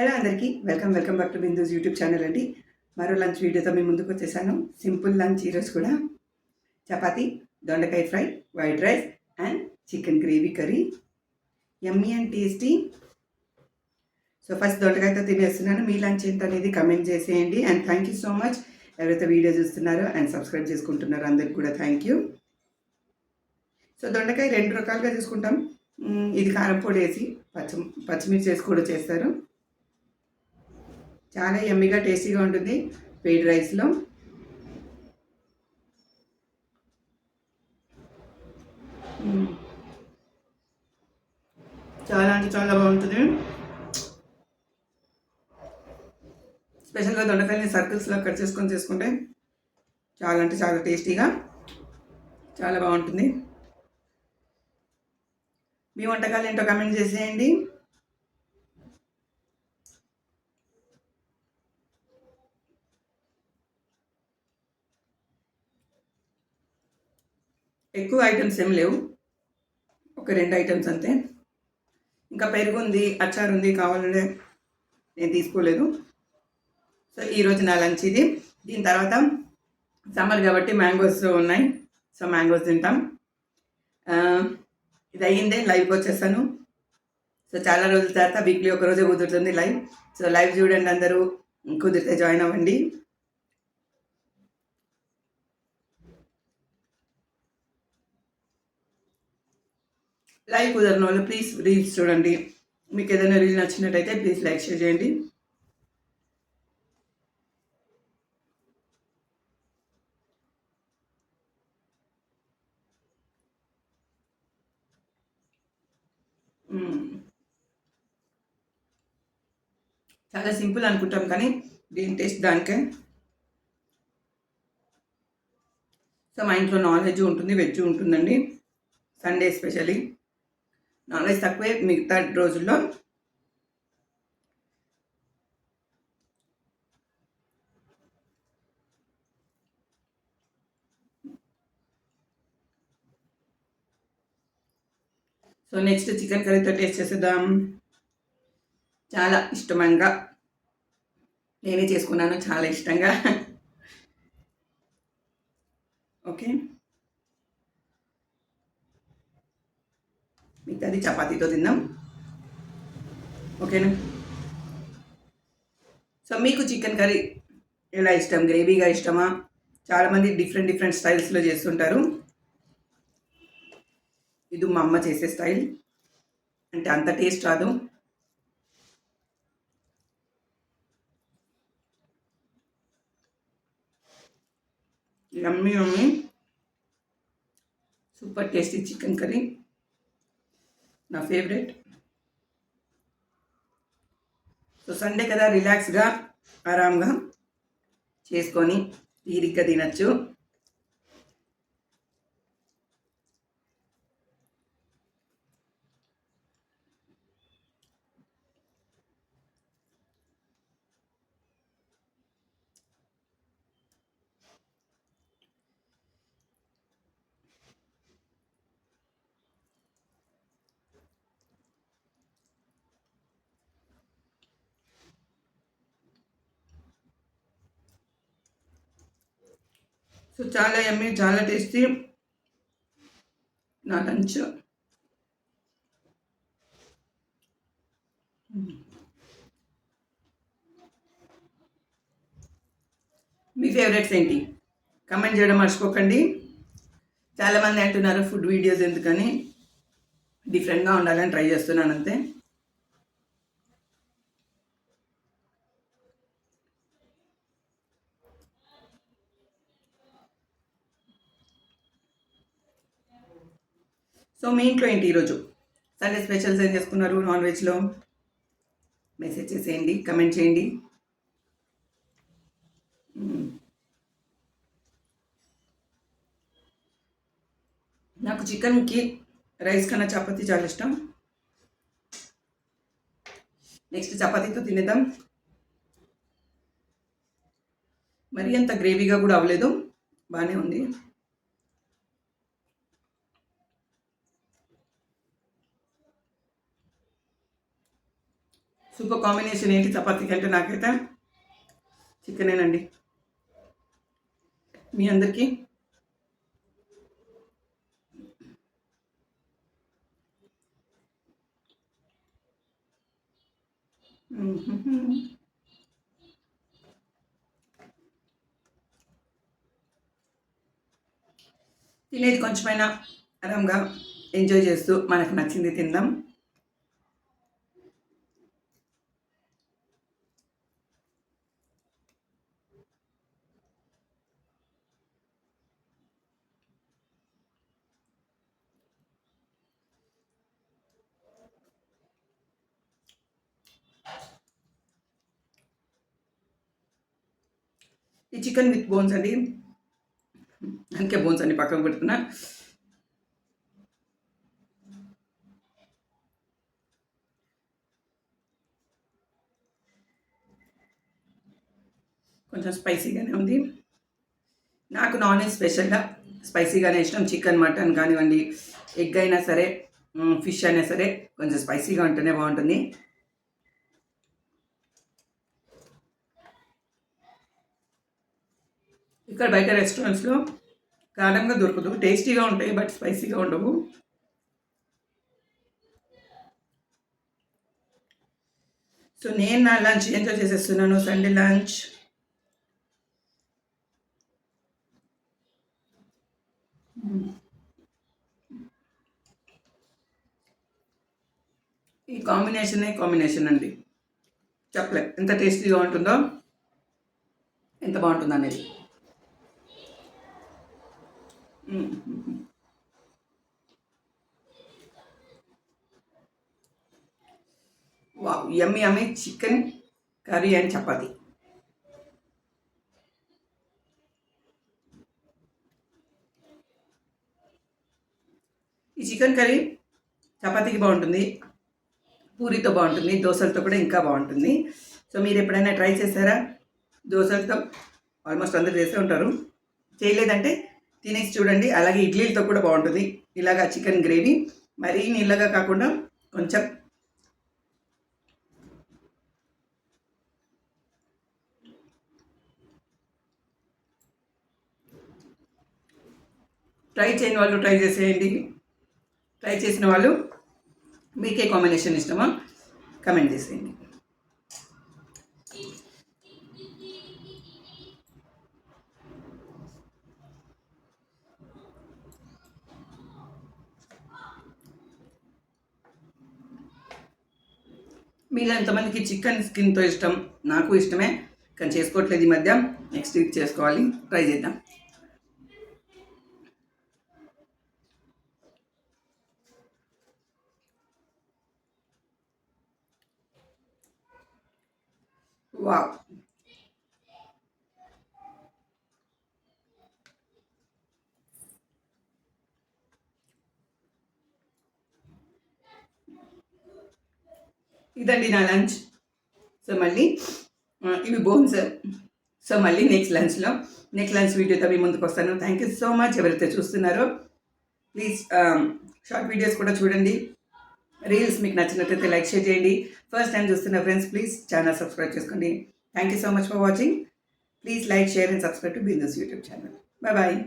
Hello అందరికీ welcome back to Bindu's YouTube channel అండి. మరో లంచ్ వీడియోతో మీ ముందుకు వచ్చేసాను. సింపుల్ లంచ్ ఈరోజు కూడా చపాతీ, దొండకాయ fry, white rice and chicken gravy curry. Yummy and tasty. So first దొండకాయతో తినేస్తున్నాను. మీ లంచ్ ఏంటనేది కమెంట్ చేసేయండి. And thank you so much ఎవరైతే వీడియో చూస్తున్నారో అండ్ సబ్స్క్రైబ్ చేసుకుంటున్నారో అందరికి కూడా థ్యాంక్ యూ. సో దొండకాయ రెండు రకాలుగా చేసుకుంటాం. ఇది కారం పొడి వేసి పచ్చిమిర్చి వేసి కూడా చేస్తారు. చాలా యమ్మీగా టేస్టీగా ఉంటుంది వేడి రైస్లో. చాలా అంటే చాలా బాగుంటుంది. స్పెషల్గా దొండకాయని సర్కిల్స్లో కట్ చేసుకుంటే చాలా అంటే చాలా టేస్టీగా చాలా బాగుంటుంది. మీ వంటకాలు ఏంటో కామెంట్ చేసేయండి. ఎక్కువ ఐటమ్స్ ఏం లేవు, ఒక 2 ఐటమ్స్ అంతే. ఇంకా పెరుగు ఉంది, అచ్చారు ఉంది, కావాలంటే నేను తీసుకోలేదు. సో ఈరోజు నా లంచ్ ఇది. దీని తర్వాత సమ్మర్ కాబట్టి మ్యాంగోస్ ఉన్నాయి, సో మ్యాంగోస్ తింటాం. ఇది అయ్యిందే లైవ్కి వచ్చేస్తాను. సో చాలా రోజుల తర్వాత వీక్లీ ఒకరోజే కుదురుతుంది లైవ్. సో లైవ్ చూడండి అందరూ, కుదిరితే జాయిన్ అవ్వండి. లైక్ కుదరని వాళ్ళు ప్లీజ్ రీల్స్ చూడండి. మీకు ఏదైనా రీల్ నచ్చినట్టయితే ప్లీజ్ లైక్ షేర్ చేయండి. చాలా సింపుల్ అనుకుంటాం కానీ దీని టేస్ట్ దానికే. సో మా ఇంట్లో నాన్ వెజ్ ఉంటుంది, వెజ్ ఉంటుందండి. సండే ఎస్పెషల్లీ నాన్ వెజ్ తక్కువే, మిగతా రోజుల్లో సో నెక్స్ట్ చికెన్ కర్రీతో టేస్ట్ చేసేద్దాం. చాలా ఇష్టంగా నేనే చేసుకున్నాను, చాలా ఇష్టంగా. ఓకే, మిగతాది చపాతీతో తిందాం. ఓకేనా? సో మీకు చికెన్ కర్రీ ఎలా ఇష్టం? గ్రేవీగా ఇష్టమా? చాలామంది డిఫరెంట్ స్టైల్స్లో చేస్తుంటారు. ఇది మా అమ్మ చేసే స్టైల్, అంటే అంత టేస్ట్ రాదు. యమ్మీ యమ్మీ సూపర్ టేస్టీ చికెన్ కర్రీ, నా ఫేవరెట్. సో సండే కదా, రిలాక్స్గా ఆరాంగా చేసుకొని తీరిగ్గా తినచ్చు. సో చాలా యమ్మీ, చాలా టేస్టీ నా లంచ్. మీ ఫేవరెట్స్ ఏంటి? కమెంట్ చేయడం మర్చిపోకండి. చాలామంది అంటున్నారు ఫుడ్ వీడియోస్ ఎందుకని, డిఫరెంట్గా ఉండాలని ట్రై చేస్తున్నాను అంతే. సో మీ ఇంట్లో ఏంటి ఈరోజు? సండే స్పెషల్స్ ఏం చేసుకున్నారు నాన్ వెజ్లో? మెసేజ్ చేసేయండి, కమెంట్ చేయండి. నాకు చికెన్కి రైస్ కన్నా చపాతీ చాలా ఇష్టం. నెక్స్ట్ చపాతీతో తినేద్దాం. మరీ అంత గ్రేవీగా కూడా అవ్వలేదు, బాగానే ఉంది. సూపర్ కాంబినేషన్ ఏంటి చపాతీకి అంటే నాకైతే చికెనేనండి. మీ అందరికీ తినేది కొంచెమైనా ఆరాంగా ఎంజాయ్ చేస్తూ మనకు నచ్చింది తిందాం. ఈ చికెన్ విత్ బోన్స్ అండి, అందుకే బోన్స్ అన్ని పక్కకు పెడుతున్నా. కొంచెం స్పైసీగానే ఉంది. నాకు నాన్ వెజ్ స్పెషల్గా స్పైసీగానే ఇష్టం. చికెన్, మటన్ కానివ్వండి, ఎగ్ అయినా సరే, ఫిష్ అయినా సరే కొంచెం స్పైసీగా ఉంటేనే బాగుంటుంది. ఇక్కడ బయట రెస్టారెంట్స్లో కారంగా దొరకదు, టేస్టీగా ఉంటాయి బట్ స్పైసీగా ఉండవు. సో నేను నా లంచ్ ఎంజాయ్ చేసేస్తున్నాను, సండే లంచ్. ఈ కాంబినేషన్ అండి, చెప్పలే ఎంత టేస్టీగా ఉంటుందో, ఎంత బాగుంటుందో అనేది. Wow, yummy yummy chicken curry and chapati. ఈ చికెన్ కర్రీ చపాతీకి బాగుంటుంది, పూరితో బాగుంటుంది, దోశలతో కూడా ఇంకా బాగుంటుంది. సో మీరు ఎప్పుడైనా ట్రై చేశారా? దోశలతో ఆల్మోస్ట్ అందరూ చేసే ఉంటారు, చేయలేదంటే తినేసి చూడండి. అలాగే ఇడ్లీలతో కూడా బాగుంటుంది. ఇలాగా చికెన్ గ్రేవీ మరీ నీళ్ళగా కాకుండా కొంచెం ట్రై చేయని వాళ్ళు ట్రై చేసేయండి. ట్రై చేసిన వాళ్ళు మీకే కాంబినేషన్ ఇష్టమో కమెంట్ చేసేయండి. మీలో ఎంతమందికి చికెన్ స్కిన్తో ఇష్టం? నాకు ఇష్టమే, కానీ చేసుకోవట్లేదు ఈ మధ్య. నెక్స్ట్ వీక్ చేసుకోవాలి, ట్రై చేద్దాం. వావ్, ఇదండి నా లంచ్. సో మళ్ళీ ఇవి బోన్స్. సో మళ్ళీ నెక్స్ట్ లంచ్ వీడియోతో మీ ముందుకు వస్తాను. థ్యాంక్ యూ సో మచ్ ఎవరైతే చూస్తున్నారో. ప్లీజ్ షార్ట్ వీడియోస్ కూడా చూడండి. రీల్స్ మీకు నచ్చినట్లయితే లైక్, షేర్ చేయండి. ఫస్ట్ టైం చూస్తున్న ఫ్రెండ్స్ ప్లీజ్ ఛానల్ సబ్స్క్రైబ్ చేసుకోండి. Thank you so much for watching. Please like, share and subscribe to Bindu's YouTube channel. Bye bye.